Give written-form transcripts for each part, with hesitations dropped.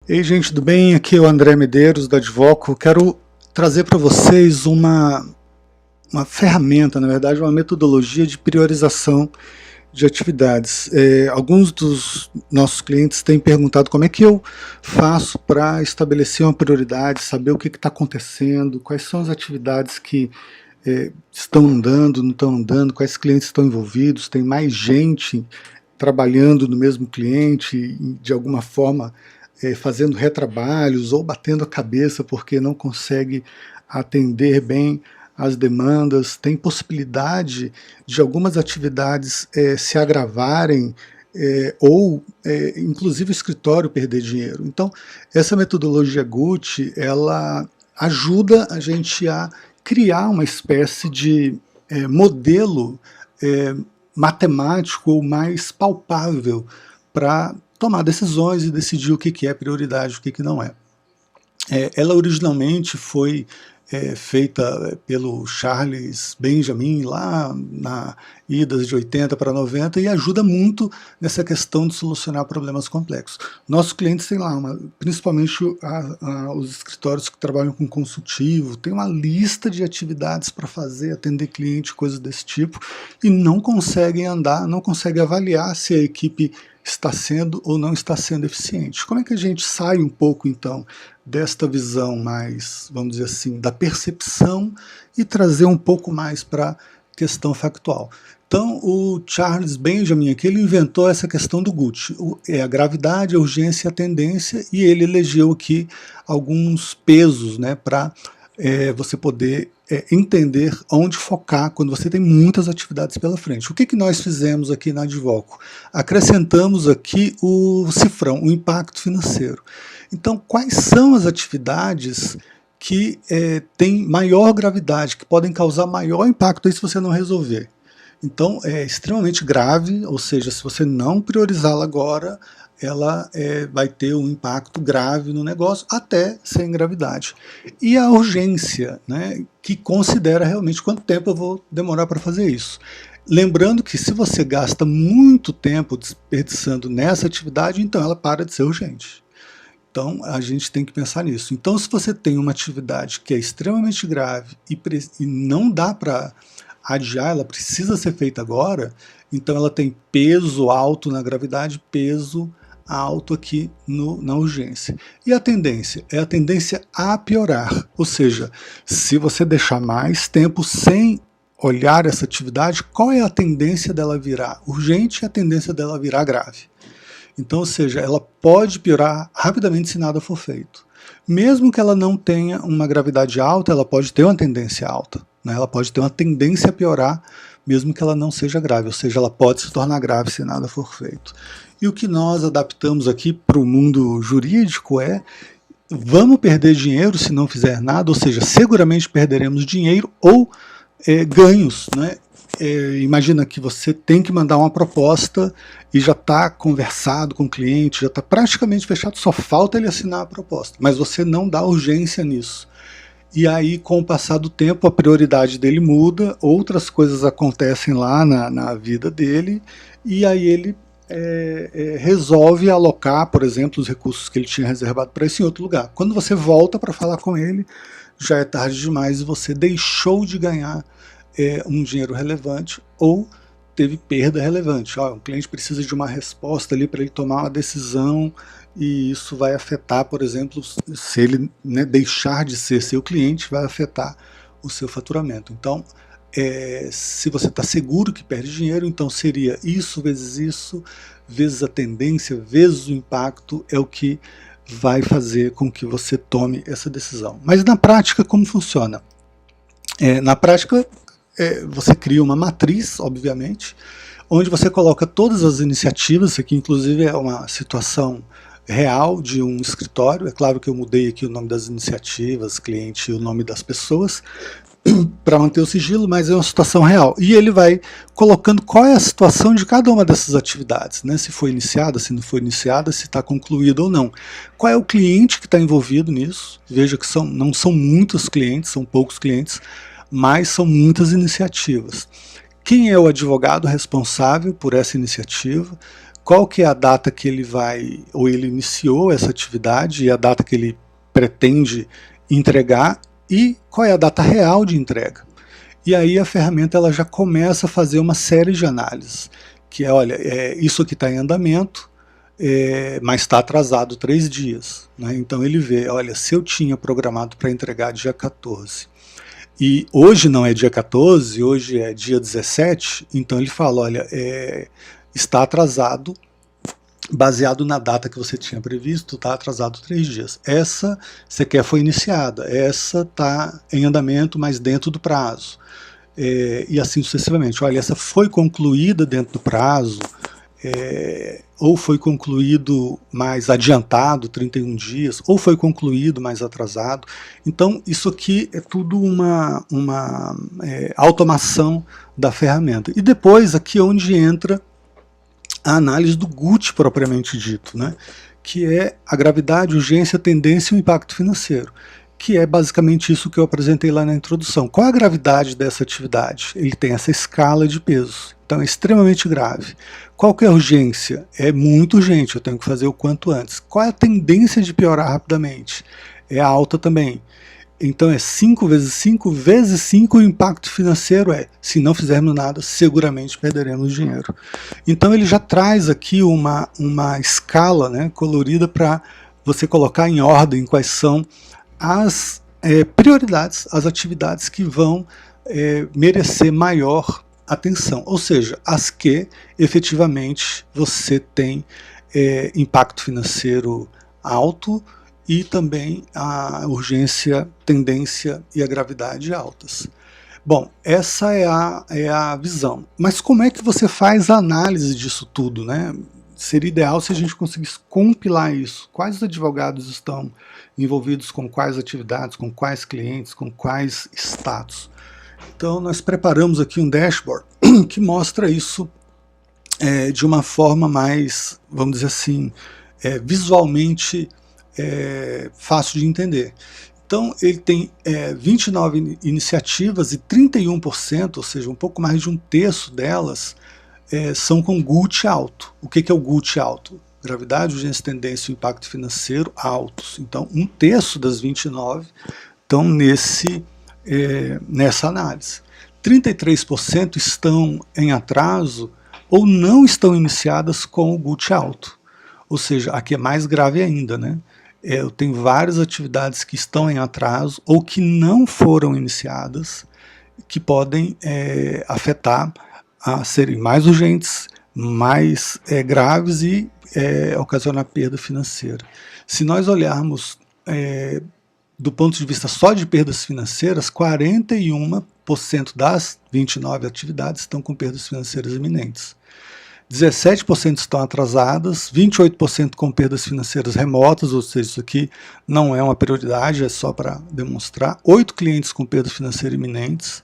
Ei, gente, tudo bem? Aqui é o André Medeiros, da Advoco. Quero trazer para vocês uma ferramenta, na verdade, uma metodologia de priorização de atividades. Alguns dos nossos clientes têm perguntado como é que eu faço para estabelecer uma prioridade, saber o que está acontecendo, quais são as atividades que estão andando, não estão andando, quais clientes estão envolvidos, tem mais gente trabalhando no mesmo cliente, de alguma forma fazendo retrabalhos ou batendo a cabeça porque não consegue atender bem as demandas, tem possibilidade de algumas atividades se agravarem ou inclusive o escritório perder dinheiro. Então essa metodologia GUT, ela ajuda a gente a criar uma espécie de modelo matemático ou mais palpável para tomar decisões e decidir o que é prioridade e o que não é. Ela originalmente foi feita pelo Charles Benjamin lá na idas de 80 para 90 e ajuda muito nessa questão de solucionar problemas complexos. Nossos clientes têm lá, principalmente os escritórios que trabalham com consultivo, tem uma lista de atividades para fazer, atender cliente, coisas desse tipo, e não conseguem andar, não conseguem avaliar se a equipe está sendo ou não está sendo eficiente. Como é que a gente sai um pouco, então, desta visão mais, vamos dizer assim, da percepção e trazer um pouco mais para a questão factual? Então, o Charles Benjamin aqui, ele inventou essa questão do GUT, a gravidade, a urgência e a tendência, e ele elegeu aqui alguns pesos, né, para você poder entender onde focar quando você tem muitas atividades pela frente. O que nós fizemos aqui na Advoco? Acrescentamos aqui o cifrão, o impacto financeiro. Então, quais são as atividades que têm maior gravidade, que podem causar maior impacto aí se você não resolver? Então, é extremamente grave, ou seja, se você não priorizá-la agora, ela vai ter um impacto grave no negócio, até sem gravidade. E a urgência, né, que considera realmente quanto tempo eu vou demorar para fazer isso. Lembrando que se você gasta muito tempo desperdiçando nessa atividade, então ela para de ser urgente. Então a gente tem que pensar nisso. Então se você tem uma atividade que é extremamente grave e não dá para adiar, ela precisa ser feita agora, então ela tem peso alto na gravidade, peso alto aqui na urgência. E a tendência? É a tendência a piorar, ou seja, se você deixar mais tempo sem olhar essa atividade, qual é a tendência dela virar urgente e a tendência dela virar grave? Então, ou seja, ela pode piorar rapidamente se nada for feito. Mesmo que ela não tenha uma gravidade alta, ela pode ter uma tendência alta, né? Ela pode ter uma tendência a piorar, mesmo que ela não seja grave, ou seja, ela pode se tornar grave se nada for feito. E o que nós adaptamos aqui para o mundo jurídico é: vamos perder dinheiro se não fizer nada, ou seja, seguramente perderemos dinheiro ou ganhos, né? Imagina que você tem que mandar uma proposta e já está conversado com o cliente, já está praticamente fechado, só falta ele assinar a proposta, mas você não dá urgência nisso. E aí, com o passar do tempo, a prioridade dele muda, outras coisas acontecem lá na vida dele, e aí ele resolve alocar, por exemplo, os recursos que ele tinha reservado para isso em outro lugar. Quando você volta para falar com ele, já é tarde demais e você deixou de ganhar um dinheiro relevante ou teve perda relevante. O cliente precisa de uma resposta ali para ele tomar uma decisão, e isso vai afetar, por exemplo, se ele deixar de ser seu cliente, vai afetar o seu faturamento. Então, se você está seguro que perde dinheiro, então seria isso, vezes a tendência, vezes o impacto, é o que vai fazer com que você tome essa decisão. Mas na prática, como funciona? Na prática, você cria uma matriz, obviamente, onde você coloca todas as iniciativas. Isso aqui inclusive é uma situação real de um escritório. É claro que eu mudei aqui o nome das iniciativas, cliente e o nome das pessoas, para manter o sigilo, mas é uma situação real. E ele vai colocando qual é a situação de cada uma dessas atividades, né? Se foi iniciada, se não foi iniciada, se está concluída ou não. Qual é o cliente que está envolvido nisso? Veja que não são muitos clientes, são poucos clientes, mas são muitas iniciativas. Quem é o advogado responsável por essa iniciativa? qual que é a data que ele vai, ou ele iniciou essa atividade e a data que ele pretende entregar e qual é a data real de entrega. E aí a ferramenta ela já começa a fazer uma série de análises, que é, olha, isso aqui está em andamento, mas está atrasado 3 dias. Né? Então ele vê, olha, se eu tinha programado para entregar dia 14, e hoje não é dia 14, hoje é dia 17, então ele fala, olha, está atrasado, baseado na data que você tinha previsto, está atrasado 3 dias. Essa sequer foi iniciada, essa está em andamento, mas dentro do prazo. E assim sucessivamente. Olha, essa foi concluída dentro do prazo, ou foi concluído mais adiantado, 31 dias, ou foi concluído mais atrasado. Então, isso aqui é tudo uma automação da ferramenta. E depois, aqui é onde entra a análise do GUT propriamente dito, né? Que é a gravidade, urgência, tendência e o impacto financeiro, que é basicamente isso que eu apresentei lá na introdução. Qual é a gravidade dessa atividade? Ele tem essa escala de pesos, então é extremamente grave. Qual que é a urgência? É muito urgente, eu tenho que fazer o quanto antes. Qual é a tendência de piorar rapidamente? É alta também. Então é 5 vezes 5 vezes 5, o impacto financeiro se não fizermos nada, seguramente perderemos dinheiro. Então ele já traz aqui uma escala, né, colorida para você colocar em ordem quais são as prioridades, as atividades que vão merecer maior atenção, ou seja, as que efetivamente você tem impacto financeiro alto e também a urgência, tendência e a gravidade altas. Bom, essa é a visão. Mas como é que você faz a análise disso tudo, né? Seria ideal se a gente conseguisse compilar isso. Quais advogados estão envolvidos com quais atividades, com quais clientes, com quais status. Então nós preparamos aqui um dashboard que mostra isso de uma forma mais, vamos dizer assim, visualmente fácil de entender. Então ele tem 29 iniciativas e 31%, ou seja, um pouco mais de um terço delas, são com GUT alto. O que é o GUT alto? Gravidade, urgência, tendência e impacto financeiro altos. Então um terço das 29 estão nessa análise. 33% estão em atraso ou não estão iniciadas com o GUT alto. Ou seja, aqui é mais grave ainda, né? Eu tenho várias atividades que estão em atraso ou que não foram iniciadas, que podem afetar a serem mais urgentes, mais graves e ocasionar perda financeira. Se nós olharmos do ponto de vista só de perdas financeiras, 41% das 29 atividades estão com perdas financeiras iminentes. 17% estão atrasadas, 28% com perdas financeiras remotas, ou seja, isso aqui não é uma prioridade, é só para demonstrar. 8 clientes com perdas financeiras iminentes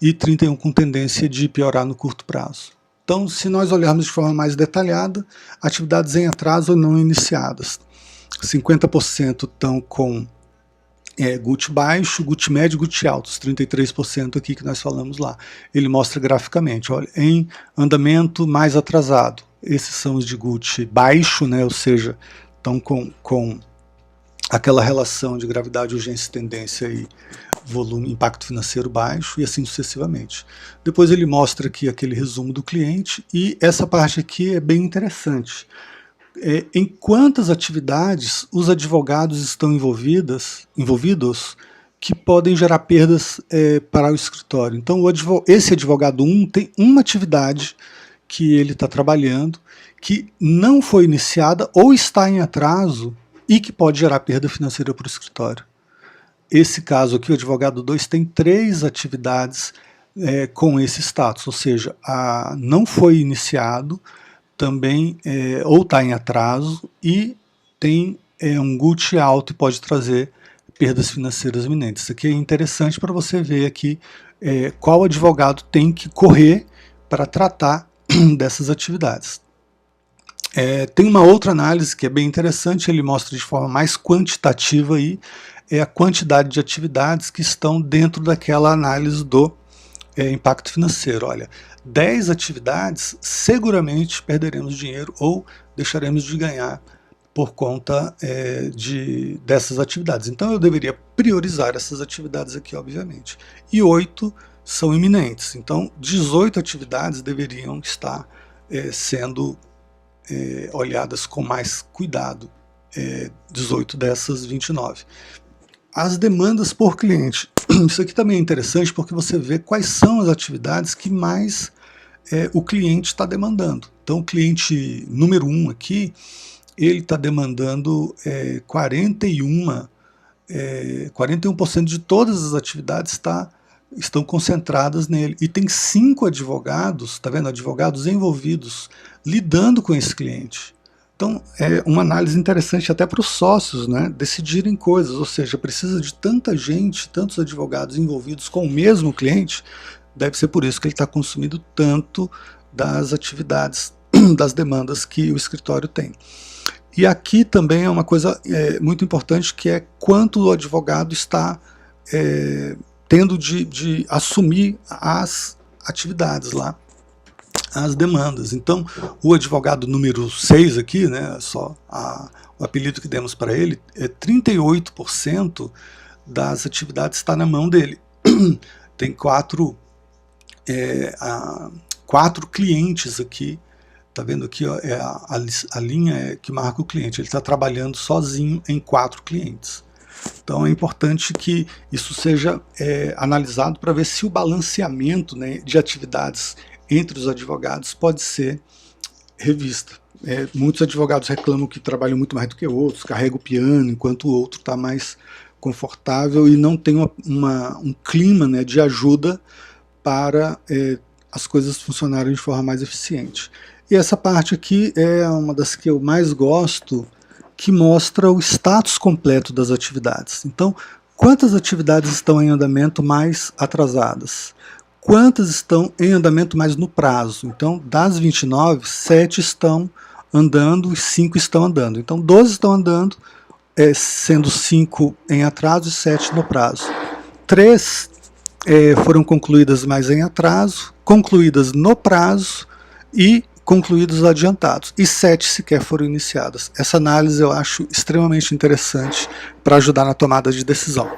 e 31 com tendência de piorar no curto prazo. Então, se nós olharmos de forma mais detalhada, atividades em atraso ou não iniciadas. 50% estão com GUT baixo, GUT médio, GUT alto, os 33% aqui que nós falamos lá. Ele mostra graficamente, olha, em andamento mais atrasado. Esses são os de GUT baixo, né, ou seja, estão com aquela relação de gravidade, urgência, tendência e volume, impacto financeiro baixo, e assim sucessivamente. Depois ele mostra aqui aquele resumo do cliente, e essa parte aqui é bem interessante. Em quantas atividades os advogados estão envolvidos que podem gerar perdas para o escritório. Então esse advogado 1 tem uma atividade que ele está trabalhando, que não foi iniciada ou está em atraso e que pode gerar perda financeira para o escritório. Esse caso aqui, o advogado 2 tem 3 atividades com esse status, ou seja, não foi iniciado, também ou está em atraso e tem um GUT alto e pode trazer perdas financeiras iminentes. Isso aqui é interessante para você ver aqui qual advogado tem que correr para tratar dessas atividades. Tem uma outra análise que é bem interessante, ele mostra de forma mais quantitativa aí, a quantidade de atividades que estão dentro daquela análise do impacto financeiro. Olha, 10 atividades seguramente perderemos dinheiro ou deixaremos de ganhar por conta dessas atividades. Então eu deveria priorizar essas atividades aqui, obviamente. E 8 são iminentes. Então 18 atividades deveriam estar sendo olhadas com mais cuidado. 18 dessas 29. As demandas por cliente. Isso aqui também é interessante porque você vê quais são as atividades que mais o cliente está demandando. Então o cliente número 1 aqui, ele está demandando 41% de todas as atividades estão concentradas nele. E tem 5 advogados, tá vendo? Advogados envolvidos, lidando com esse cliente. Então é uma análise interessante até para os sócios, né, decidirem coisas, ou seja, precisa de tanta gente, tantos advogados envolvidos com o mesmo cliente, deve ser por isso que ele está consumindo tanto das atividades, das demandas que o escritório tem. E aqui também é uma coisa muito importante, que é quanto o advogado está tendo de assumir as atividades lá, as demandas. Então, o advogado número 6 aqui, né, o apelido que demos para ele, 38% das atividades está na mão dele. Tem 4 clientes aqui. Tá vendo aqui, ó, a linha que marca o cliente. Ele está trabalhando sozinho em 4 clientes. Então é importante que isso seja analisado para ver se o balanceamento, né, de atividades entre os advogados pode ser revista. Muitos advogados reclamam que trabalham muito mais do que outros, carregam o piano, enquanto o outro está mais confortável e não tem um clima, né, de ajuda para as coisas funcionarem de forma mais eficiente. E essa parte aqui é uma das que eu mais gosto, que mostra o status completo das atividades. Então, quantas atividades estão em andamento mais atrasadas? Quantas estão em andamento mais no prazo? Então, das 29, 7 estão andando e 5 estão andando. Então, 12 estão andando, sendo 5 em atraso e 7 no prazo. 3 foram concluídas, mas em atraso, concluídas no prazo e concluídos adiantados, e 7 sequer foram iniciadas. Essa análise eu acho extremamente interessante para ajudar na tomada de decisão.